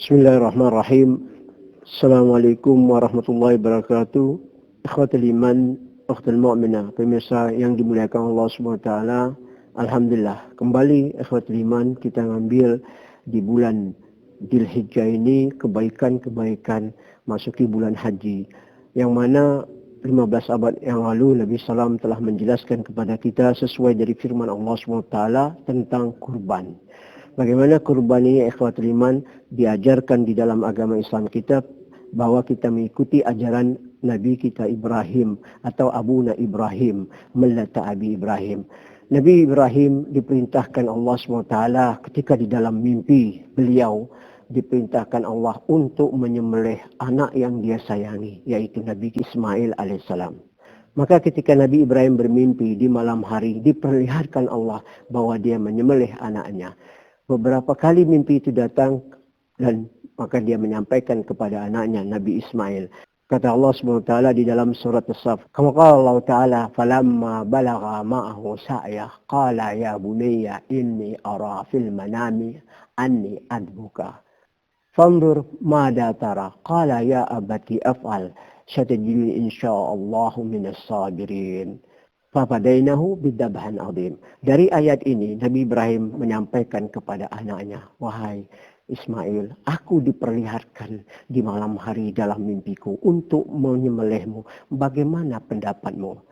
Bismillahirrahmanirrahim. Assalamualaikum warahmatullahi wabarakatuh. Ikhwatul iman, ukhtul mu'minah, pemirsa yang dimuliakan Allah SWT. Alhamdulillah, kembali ikhwatul iman kita ngambil di bulan Dzulhijjah ini kebaikan-kebaikan masuki bulan haji. Yang mana 15 abad yang lalu Nabi SAW telah menjelaskan kepada kita sesuai dari firman Allah SWT tentang kurban. Bagaimana kurban ini ikhwatul iman diajarkan di dalam agama Islam kita, bahwa kita mengikuti ajaran Nabi kita Ibrahim atau Abuna Ibrahim, millata Abi Ibrahim. Nabi Ibrahim diperintahkan Allah SWT ketika di dalam mimpi beliau diperintahkan Allah untuk menyembelih anak yang dia sayangi, yaitu Nabi Ismail alaihissalam. Maka ketika Nabi Ibrahim bermimpi di malam hari, diperlihatkan Allah bahwa dia menyembelih anaknya. Beberapa kali mimpi itu datang dan maka dia menyampaikan kepada anaknya Nabi Ismail. Kata Allah SWT di dalam surat As-Saff, kama qala Allah Ta'ala, falamma balagha ma'ahu sa'yah qala ya bunayya inni ara fil manami anni adbuka fanzur mada tara qala ya abati af'al satajiduni insyaallahu minas sabirin. Fafadainahu bidabhan azim. Dari ayat ini Nabi Ibrahim menyampaikan kepada anaknya, wahai Ismail, aku diperlihatkan di malam hari dalam mimpiku untuk menyembelihmu. Bagaimana pendapatmu?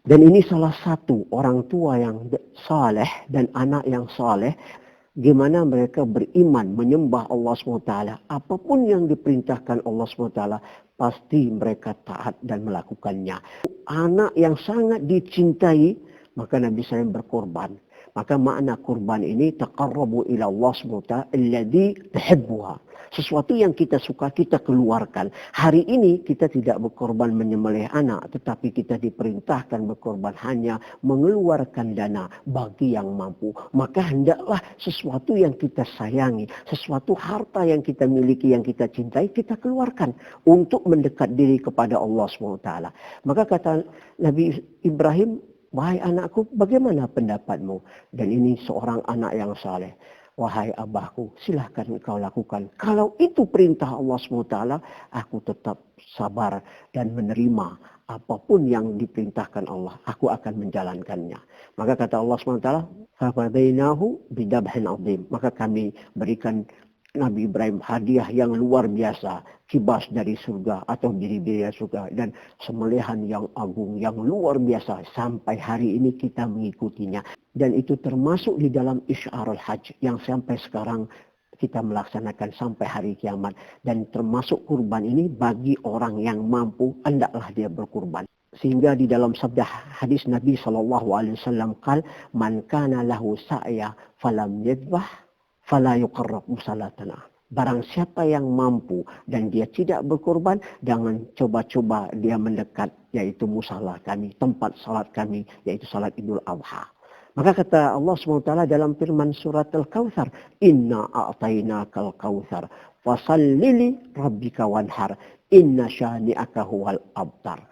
Dan ini salah satu orang tua yang saleh dan anak yang saleh, gimana mereka beriman menyembah Allah SWT. Apapun yang diperintahkan Allah SWT, pasti mereka taat dan melakukannya. Anak yang sangat dicintai, maka Nabi SAW berkorban. Maka makna kurban ini taqarrabu ila Allah SWT alladhi tuhibbuha. Sesuatu yang kita suka kita keluarkan. Hari ini kita tidak berkorban menyembelih anak, tetapi kita diperintahkan berkorban hanya mengeluarkan dana bagi yang mampu. Maka hendaklah sesuatu yang kita sayangi, sesuatu harta yang kita miliki, yang kita cintai, kita keluarkan untuk mendekat diri kepada Allah SWT. Maka kata Nabi Ibrahim, wahai anakku, bagaimana pendapatmu? Dan ini seorang anak yang saleh. Wahai abahku, silahkan engkau lakukan. Kalau itu perintah Allah SWT, aku tetap sabar dan menerima apapun yang diperintahkan Allah. Aku akan menjalankannya. Maka kata Allah SWT, fafadainahu bidabhin azim. Maka kami berikan Nabi Ibrahim hadiah yang luar biasa, kibas dari surga atau biri-biri surga, dan sembelihan yang agung, yang luar biasa. Sampai hari ini kita mengikutinya. Dan itu termasuk di dalam Isy'arul Hajj yang sampai sekarang kita melaksanakan sampai hari kiamat. Dan termasuk kurban ini bagi orang yang mampu, hendaklah dia berkurban. Sehingga di dalam sabda hadis Nabi SAW, qal man kana lahu sa'ya falam yadhbah fala yuqarrab musalatana. Barang siapa yang mampu dan dia tidak berkorban, jangan coba-coba dia mendekat, yaitu musalah kami, tempat salat kami, yaitu salat Idul Adha. Maka kata Allah SWT dalam firman surat Al-Kautsar, inna a'tainakal kautsar fasallili rabbika wanhar inna syani'aka huwal abtar.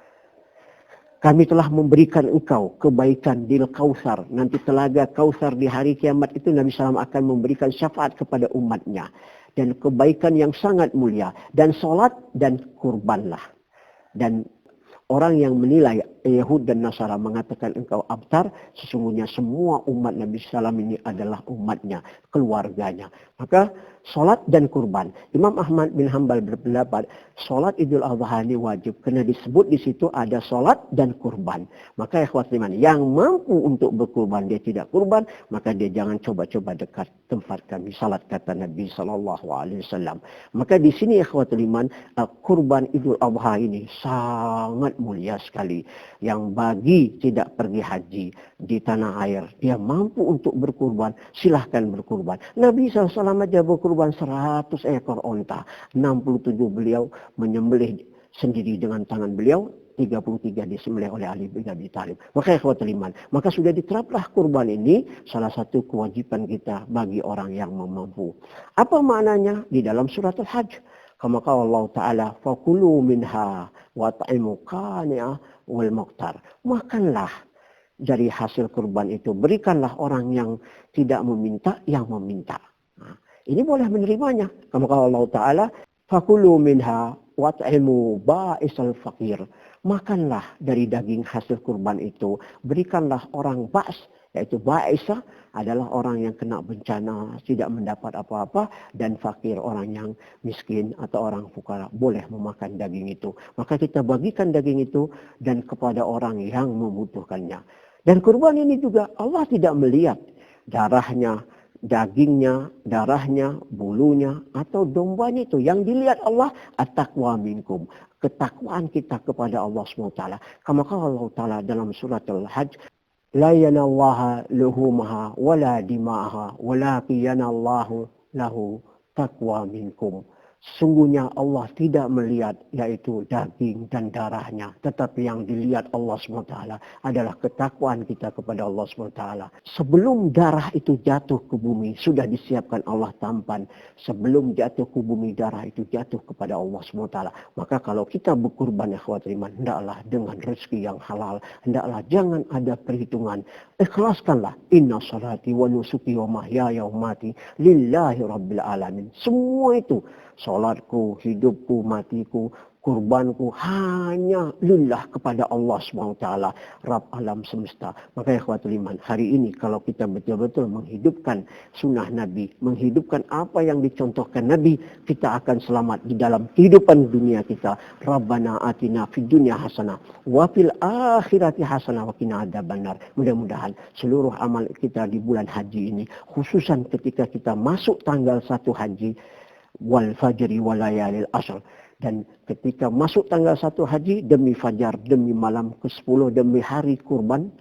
Kami telah memberikan engkau kebaikan di Kautsar. Nanti telaga Kautsar di hari kiamat itu Nabi SAW akan memberikan syafaat kepada umatnya. Dan kebaikan yang sangat mulia. Dan solat dan kurbanlah. Dan orang yang menilai Yahud dan Nasara mengatakan engkau abtar, sesungguhnya semua umat Nabi SAW ini adalah umatnya, keluarganya. Maka solat dan kurban. Imam Ahmad bin Hanbal berpendapat solat Idul Adha ini wajib karena disebut di situ ada solat dan kurban. Maka ikhwatul iman yang mampu untuk berkurban dia tidak kurban, maka dia jangan coba-coba dekat tempat kami salat, kata Nabi SAW. Maka di sini ikhwatul iman kurban Idul Adha ini sangat mulia sekali. Yang bagi tidak pergi haji di tanah air, dia mampu untuk berkurban, silahkan berkurban. Nabi SAW aja berkurban 100 ekor onta. 67 beliau menyembelih sendiri dengan tangan beliau, 33 disembelih oleh Ali bin Abi Thalib. Maka ikhwatul iman, maka sudah diteraplah kurban ini salah satu kewajiban kita bagi orang yang mampu. Apa maknanya? Di dalam surat Al-Hajj. Kama qala Allah Ta'ala, fakulu minha wa ta'imu qani'ah wal muqtar. Makanlah dari hasil kurban itu. Berikanlah orang yang tidak meminta, yang meminta. Nah, ini boleh menerimanya. Kama qala Allah Ta'ala, fakulu minha wat'imu ba'isal fakir. Makanlah dari daging hasil kurban itu. Berikanlah orang ba's, yaitu ba'isa adalah orang yang kena bencana, tidak mendapat apa-apa, dan fakir orang yang miskin atau orang fukara boleh memakan daging itu. Maka kita bagikan daging itu dan kepada orang yang membutuhkannya. Dan kurban ini juga Allah tidak melihat darahnya, dagingnya, darahnya, bulunya, atau dombanya itu. Yang dilihat Allah, at-taqwa minkum. Ketakwaan kita kepada Allah SWT. Kama qala Allah Ta'ala dalam surat Al-Hajj, la yanallaha luhumaha wala dima'aha walakin yanallahu lahu taqwa minkum. Sungguhnya Allah tidak melihat yaitu daging dan darahnya. Tetapi yang dilihat Allah SWT adalah ketakwaan kita kepada Allah SWT. Sebelum darah itu jatuh ke bumi, sudah disiapkan Allah tampan. Sebelum jatuh ke bumi, darah itu jatuh kepada Allah SWT. Maka kalau kita berkurban, ikhwatul iman, hendaklah dengan rezeki yang halal. Hendaklah jangan ada perhitungan. Ikhlaskanlah. Inna salati wa nusuki wa mahyaya wa mati lillahi rabbil alamin. Semua itu, salatku, hidupku, matiku, kurbanku hanya lillah kepada Allah SWT, Rabb alam semesta. Maka ikhwatul iman, hari ini kalau kita betul-betul menghidupkan sunnah Nabi, menghidupkan apa yang dicontohkan Nabi, kita akan selamat di dalam kehidupan dunia kita. Rabbana atina fid dunya hasanah wa fil akhirati hasanah wa qina adzabannar. Mudah-mudahan seluruh amal kita di bulan haji ini, khususan ketika kita masuk tanggal 1 haji, wal fajri wal layalil ashr, dan ketika masuk tanggal 1 haji, demi fajar, demi malam ke-10, demi hari kurban,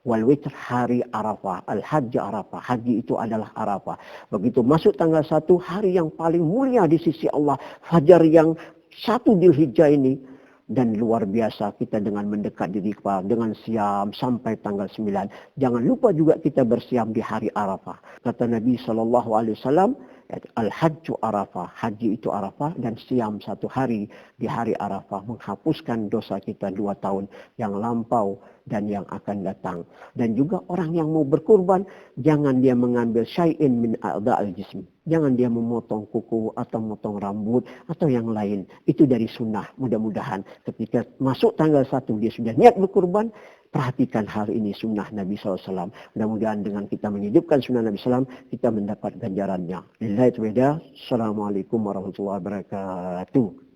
wal witr, hari Arafah, al hajj Arafah, haji itu adalah Arafah. Begitu masuk tanggal 1, hari yang paling mulia di sisi Allah, fajar yang 1 Dzulhijjah ini, dan luar biasa kita dengan mendekat diri kepada dengan siam sampai tanggal 9. Jangan lupa juga kita bersiam di hari Arafah. Kata Nabi SAW, Al-Hajju Arafah, haji itu Arafah, dan siam 1 hari di hari Arafah menghapuskan dosa kita 2 tahun yang lampau dan yang akan datang. Dan juga orang yang mau berkurban, jangan dia mengambil syai'in min a'dha'il jism. Jangan dia memotong kuku atau memotong rambut atau yang lain. Itu dari sunnah. Mudah-mudahan ketika masuk tanggal 1 dia sudah niat berkurban, perhatikan hal ini sunnah Nabi SAW. Mudah-mudahan dengan kita menghidupkan sunnah Nabi SAW, kita mendapat ganjarannya. Lillahi ta'ala. Assalamualaikum warahmatullahi wabarakatuh.